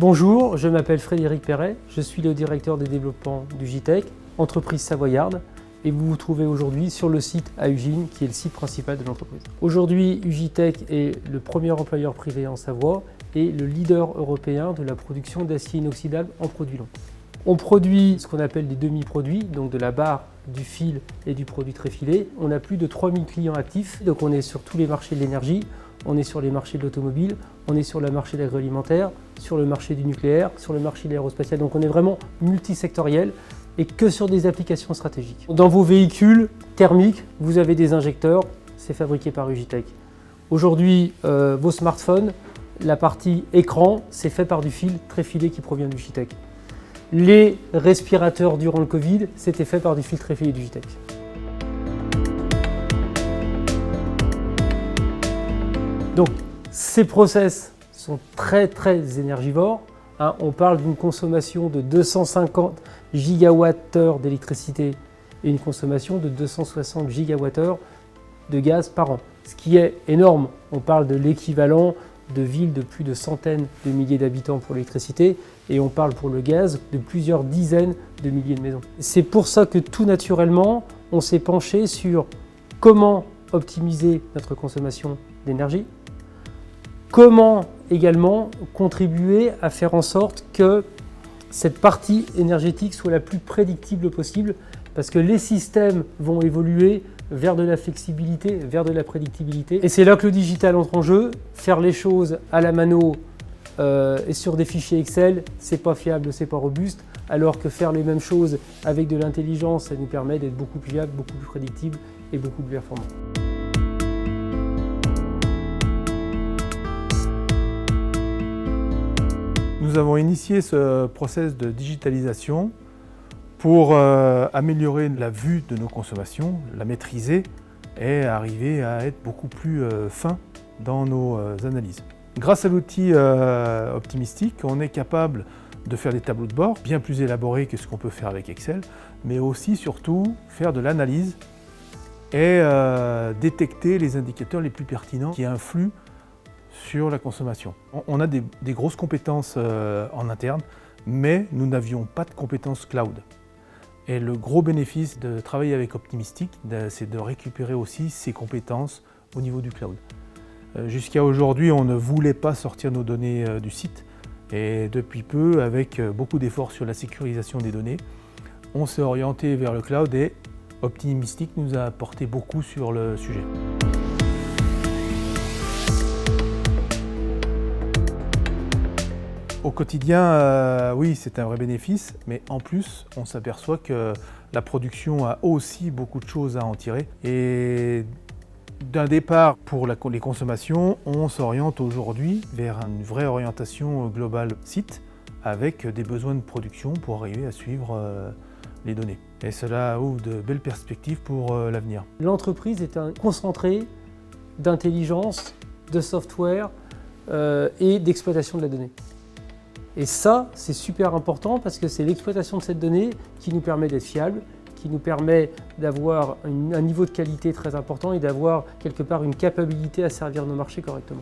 Bonjour, je m'appelle Frédéric Perret, je suis le directeur des développements d'Ugitech, entreprise savoyarde, et vous vous trouvez aujourd'hui sur le site à Ugine, qui est le site principal de l'entreprise. Aujourd'hui, Ugitech est le premier employeur privé en Savoie et le leader européen de la production d'acier inoxydable en produits longs. On produit ce qu'on appelle des demi-produits, donc de la barre, du fil et du produit tréfilé. On a plus de 3000 clients actifs, donc on est sur tous les marchés de l'énergie, on est sur les marchés de l'automobile, on est sur le marché de l'agroalimentaire, sur le marché du nucléaire, sur le marché de l'aérospatial. Donc on est vraiment multisectoriel et que sur des applications stratégiques. Dans vos véhicules thermiques, vous avez des injecteurs, c'est fabriqué par Ugitech. Aujourd'hui, vos smartphones, la partie écran, c'est fait par du fil tréfilé qui provient d'Ugitech. Les respirateurs durant le Covid, c'était fait par du fil tréfilé d'Ugitech. Donc, ces process sont très énergivores. On parle d'une consommation de 250 gigawattheures d'électricité et une consommation de 260 gigawattheures de gaz par an. Ce qui est énorme. On parle de l'équivalent de villes de plus de centaines de milliers d'habitants pour l'électricité et on parle pour le gaz de plusieurs dizaines de milliers de maisons. C'est pour ça que tout naturellement, on s'est penché sur comment optimiser notre consommation d'énergie, comment également contribuer à faire en sorte que cette partie énergétique soit la plus prédictible possible parce que les systèmes vont évoluer vers de la flexibilité, vers de la prédictibilité. Et c'est là que le digital entre en jeu. Faire les choses à la mano et sur des fichiers Excel, c'est pas fiable, c'est pas robuste, alors que faire les mêmes choses avec de l'intelligence, ça nous permet d'être beaucoup plus fiable, beaucoup plus prédictible et beaucoup plus performant. Nous avons initié ce process de digitalisation pour améliorer la vue de nos consommations, la maîtriser et arriver à être beaucoup plus fin dans nos analyses. Grâce à l'outil Optimistic, on est capable de faire des tableaux de bord bien plus élaborés que ce qu'on peut faire avec Excel, mais aussi surtout faire de l'analyse et détecter les indicateurs les plus pertinents qui influent sur la consommation. On a des grosses compétences en interne, mais nous n'avions pas de compétences cloud. Et le gros bénéfice de travailler avec Optimistic, c'est de récupérer aussi ces compétences au niveau du cloud. Jusqu'à aujourd'hui, on ne voulait pas sortir nos données du site. Et depuis peu, avec beaucoup d'efforts sur la sécurisation des données, on s'est orienté vers le cloud et Optimistic nous a apporté beaucoup sur le sujet. Au quotidien, oui, c'est un vrai bénéfice, mais en plus, on s'aperçoit que la production a aussi beaucoup de choses à en tirer. Et d'un départ pour les consommations, on s'oriente aujourd'hui vers une vraie orientation globale site, avec des besoins de production pour arriver à suivre les données. Et cela ouvre de belles perspectives pour l'avenir. L'entreprise est un concentré d'intelligence, de software et d'exploitation de la donnée. Et ça, c'est super important parce que c'est l'exploitation de cette donnée qui nous permet d'être fiable, qui nous permet d'avoir un niveau de qualité très important et d'avoir quelque part une capacité à servir nos marchés correctement.